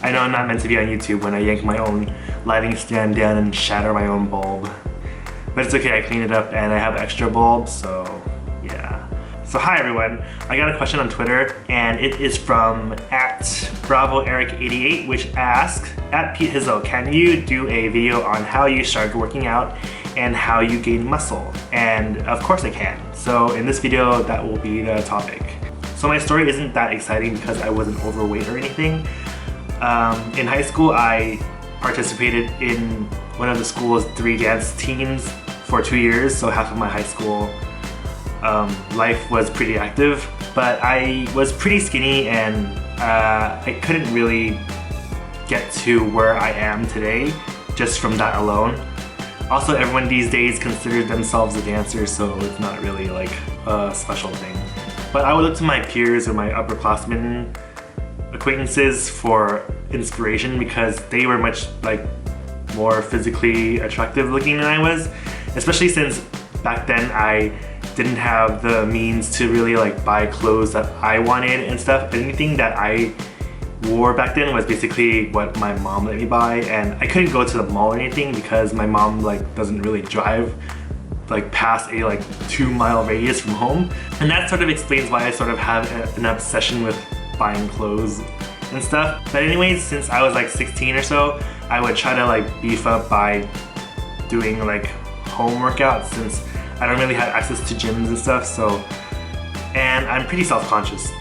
I know I'm not meant to be on YouTube when I yank my own lighting stand down and shatter my own bulb. But it's okay, I cleaned it up and I have extra bulbs, so yeah. So hi everyone, I got a question on Twitter and it is from @BravoEric88, which asks, @PeteHizzle, can you do a video on how you started working out and how you gain muscle? And of course I can. So in this video, that will be the topic. So my story isn't that exciting because I wasn't overweight or anything. In high school, I participated in one of the school's 3 dance teams for 2 years, so half of my high school life was pretty active. But I was pretty skinny and I couldn't really get to where I am today just from that alone. Also, everyone these days considers themselves a dancer, so it's not really like a special thing. But I would look to my peers or my upperclassmen acquaintances for inspiration because they were much more physically attractive looking than I was, especially since back then I didn't have the means to really buy clothes that I wanted and stuff. Anything that I wore back then was basically what my mom let me buy, and I couldn't go to the mall or anything because my mom doesn't really drive past a 2-mile radius from home. And that sort of explains why I sort of have an obsession with buying clothes and stuff. But anyways, since I was 16 or so, I would try to beef up by doing home workouts since I don't really have access to gyms and stuff. So, and I'm pretty self-conscious,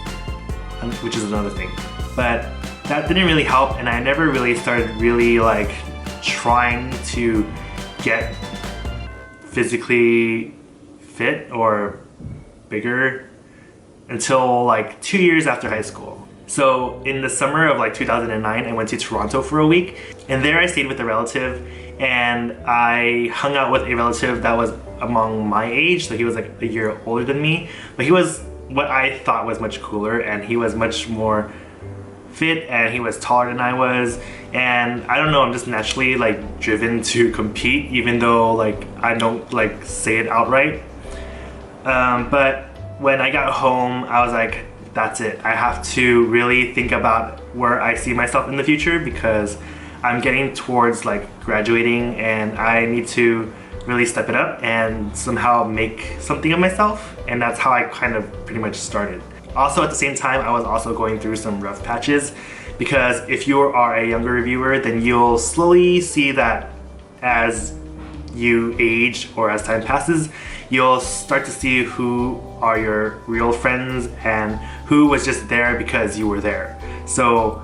which is another thing. But that didn't really help, and I never really started really trying to get physically fit or bigger until 2 years after high school. So in the summer of 2009, I went to Toronto for a week, and there I stayed with a relative, and I hung out with a relative that was among my age, so he was a year older than me, but he was what I thought was much cooler, and he was much more fit, and he was taller than I was, and I don't know, I'm just naturally driven to compete, even though I don't say it outright. But when I got home, I was like, that's it. I have to really think about where I see myself in the future because I'm getting towards graduating, and I need to really step it up and somehow make something of myself, and that's how I kind of pretty much started. Also, at the same time, I was also going through some rough patches because if you are a younger reviewer, then you'll slowly see that as you age or as time passes, you'll start to see who are your real friends and who was just there because you were there. So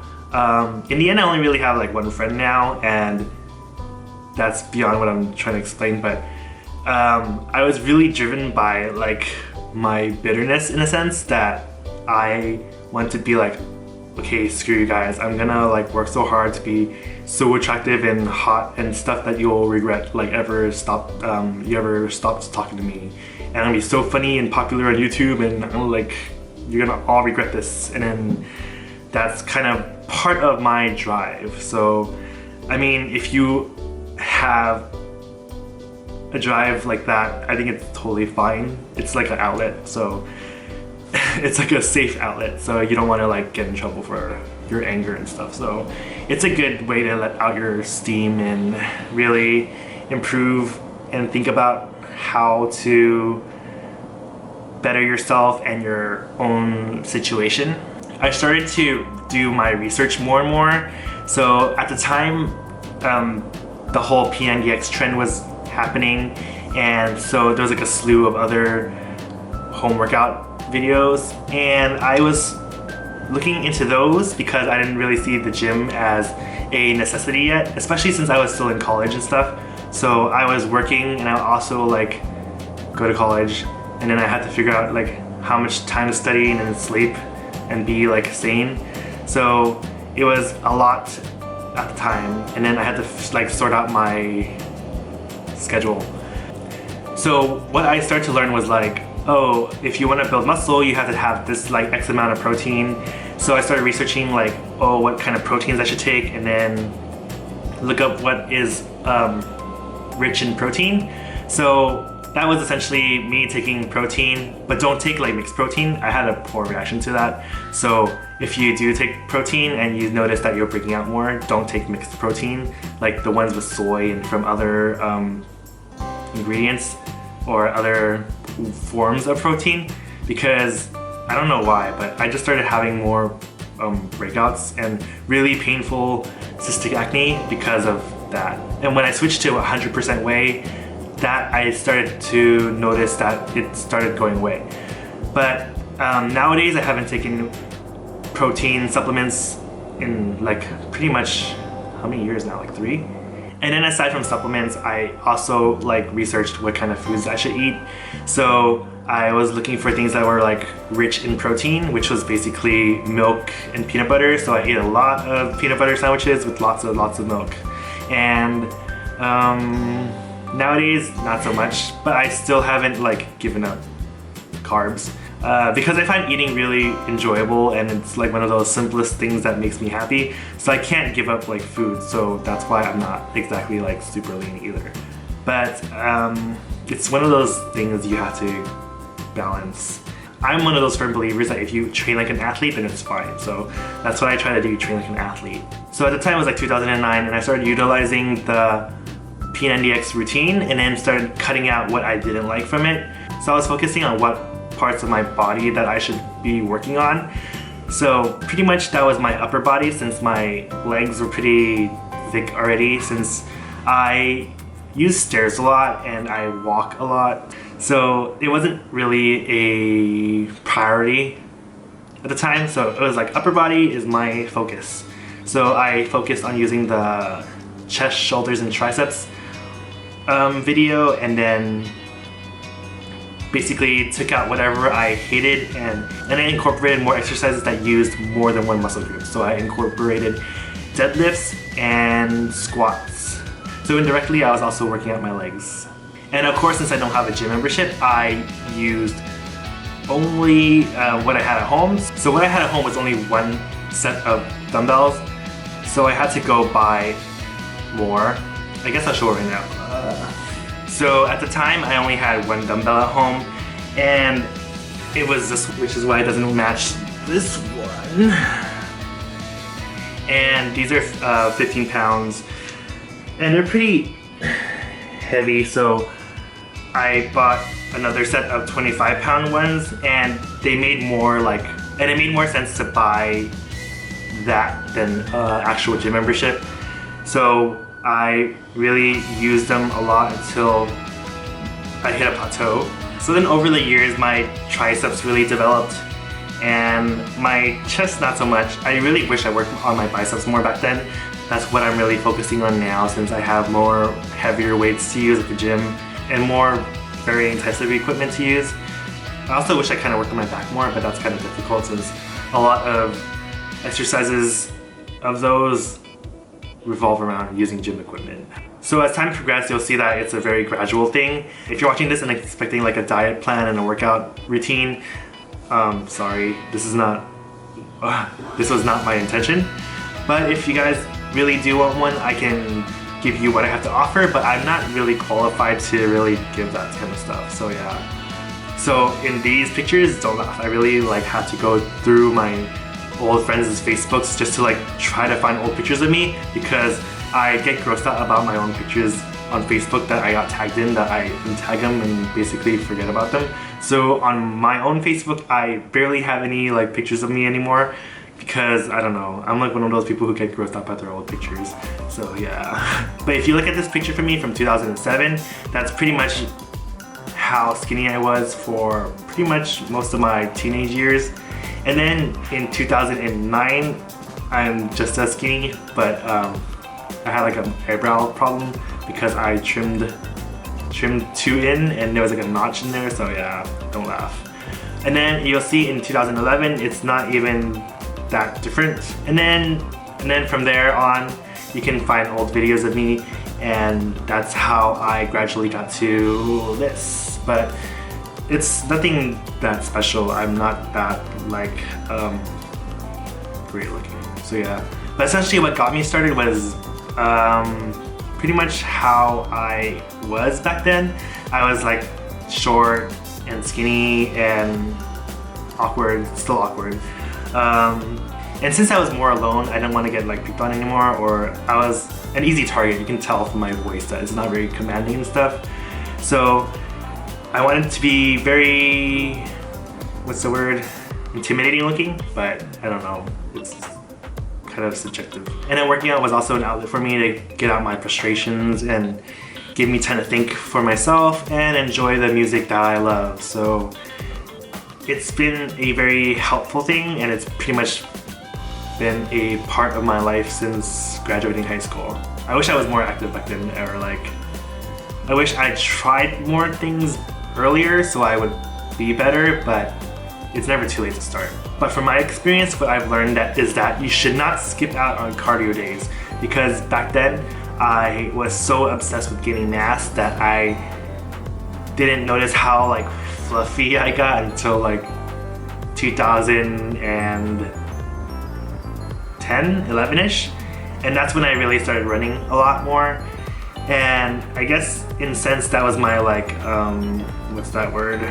in the end, I only really have one friend now, and that's beyond what I'm trying to explain, but I was really driven by my bitterness in a sense that I want to be okay, screw you guys, I'm gonna work so hard to be so attractive and hot and stuff that you'll regret you ever stopped talking to me, and I'm gonna be so funny and popular on YouTube, and you're gonna all regret this. And then that's kind of part of my drive. So I mean, if you have a drive like that, I think it's totally fine. It's an outlet, so it's a safe outlet, so you don't want to get in trouble for your anger and stuff. So it's a good way to let out your steam and really improve and think about how to better yourself and your own situation. I started to do my research more and more. So at the time, the whole P90X trend was happening, and so there was a slew of other home workout videos, and I was looking into those because I didn't really see the gym as a necessity yet, especially since I was still in college and stuff. So I was working, and I would also go to college, and then I had to figure out how much time to study and then sleep and be sane. So it was a lot at the time, and then I had to sort out my schedule. So what I started to learn was oh, if you want to build muscle, you have to have this X amount of protein. So I started researching oh, what kind of proteins I should take, and then look up what is rich in protein. So that was essentially me taking protein, but don't take like mixed protein. I had a poor reaction to that. So if you do take protein and you notice that you're breaking out more, don't take mixed protein, like the ones with soy and from other ingredients or other forms of protein, because I don't know why, but I just started having more breakouts and really painful cystic acne because of that. And when I switched to 100% whey, that I started to notice that it started going away. But nowadays I haven't taken protein supplements in like pretty much, how many years now, like 3? And then aside from supplements, I also like researched what kind of foods I should eat. So I was looking for things that were like rich in protein, which was basically milk and peanut butter. So I ate a lot of peanut butter sandwiches with lots of milk. And nowadays, not so much, but I still haven't like given up carbs because I find eating really enjoyable, and it's like one of those simplest things that makes me happy. So I can't give up like food, so that's why I'm not exactly like super lean either. But it's one of those things you have to balance. I'm one of those firm believers that if you train like an athlete, then it's fine. So that's what I try to do, train like an athlete. So at the time it was like 2009, and I started utilizing the P90X routine and then started cutting out what I didn't like from it. So I was focusing on what parts of my body that I should be working on. So pretty much that was my upper body, since my legs were pretty thick already, since I use stairs a lot and I walk a lot. So it wasn't really a priority at the time. So it was like upper body is my focus. So I focused on using the chest, shoulders, and triceps video, and then basically took out whatever I hated, and I incorporated more exercises that used more than one muscle group. So I incorporated deadlifts and squats. So indirectly I was also working out my legs. And of course, since I don't have a gym membership, I used only what I had at home. So what I had at home was only one set of dumbbells. So I had to go buy more. I guess I'll show it right now. So at the time, I only had one dumbbell at home, and it was this, which is why it doesn't match this one. And these are 15 pounds, and they're pretty heavy. So I bought another set of 25-pound ones, and they made more like, and it made more sense to buy that than actual gym membership. So I really used them a lot until I hit a plateau. So then over the years, my triceps really developed, and my chest not so much. I really wish I worked on my biceps more back then. That's what I'm really focusing on now, since I have more heavier weights to use at the gym and more varying types of equipment to use. I also wish I kind of worked on my back more, but that's kind of difficult since a lot of exercises of those revolve around using gym equipment. So as time progressed, you'll see that it's a very gradual thing. If you're watching this and expecting like a diet plan and a workout routine, sorry, this was not my intention. But if you guys really do want one, I can give you what I have to offer, but I'm not really qualified to really give that kind of stuff. So yeah. So in these pictures, don't laugh. I really like had to go through my old friends' Facebooks just to like try to find old pictures of me, because I get grossed out about my own pictures on Facebook that I got tagged in, that I untag them and basically forget about them. So on my own Facebook, I barely have any like pictures of me anymore, because I don't know, I'm like one of those people who get grossed out by their old pictures. So yeah. But if you look at this picture from me from 2007, that's pretty much how skinny I was for pretty much most of my teenage years. And then in 2009, I'm just as skinny, but I had like an eyebrow problem because I trimmed 2 in and there was like a notch in there, so yeah, don't laugh. And then you'll see in 2011, it's not even that different. And then from there on, you can find old videos of me, and that's how I gradually got to this. But it's nothing that special. I'm not that like great looking. So yeah. But essentially what got me started was pretty much how I was back then. I was like short and skinny and awkward, still awkward. And since I was more alone, I didn't want to get like picked on anymore, or I was an easy target. You can tell from my voice that it's not very commanding and stuff. So I wanted to be very, what's the word? Intimidating looking, but I don't know. It's kind of subjective. And then working out was also an outlet for me to get out my frustrations and give me time to think for myself and enjoy the music that I love. So it's been a very helpful thing, and it's pretty much been a part of my life since graduating high school. I wish I was more active back then, or like, I wish I tried more things earlier so I would be better, but it's never too late to start. But from my experience, what I've learned is that you should not skip out on cardio days, because back then I was so obsessed with gaining mass that I didn't notice how like fluffy I got until like 2010, 11-ish. And that's when I really started running a lot more. And I guess in a sense that was my like, what's that word?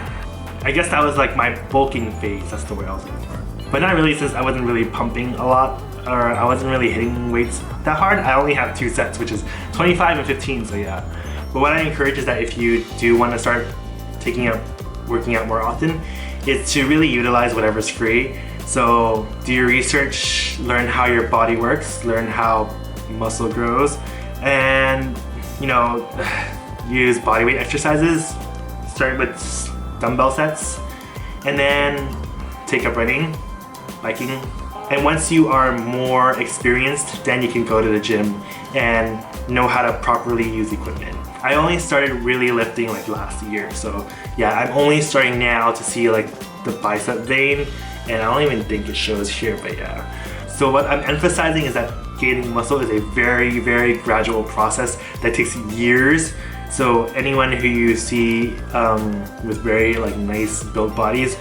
I guess that was like my bulking phase, that's the word I was looking for. But not really, since I wasn't really pumping a lot, or I wasn't really hitting weights that hard. I only have 2 sets, which is 25 and 15, so yeah. But what I encourage is that if you do want to start working out more often, is to really utilize whatever's free. So do your research, learn how your body works, learn how muscle grows, and you know, use bodyweight exercises. Start with dumbbell sets, and then take up running, biking. And once you are more experienced, then you can go to the gym and know how to properly use equipment. I only started really lifting like last year, so yeah, I'm only starting now to see like the bicep vein, and I don't even think it shows here, but yeah. So what I'm emphasizing is that gaining muscle is a very, very gradual process that takes years. So anyone who you see with very like nice built bodies,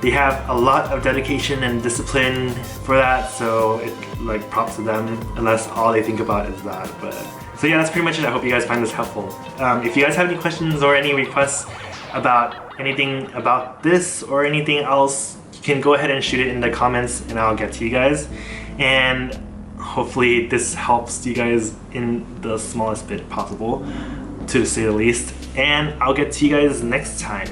they have a lot of dedication and discipline for that, so it like props to them, unless all they think about is that. But so yeah, that's pretty much it. I hope you guys find this helpful. If you guys have any questions or any requests about anything about this or anything else, you can go ahead and shoot it in the comments and I'll get to you guys. And hopefully this helps you guys in the smallest bit possible, to say the least. And I'll get to you guys next time.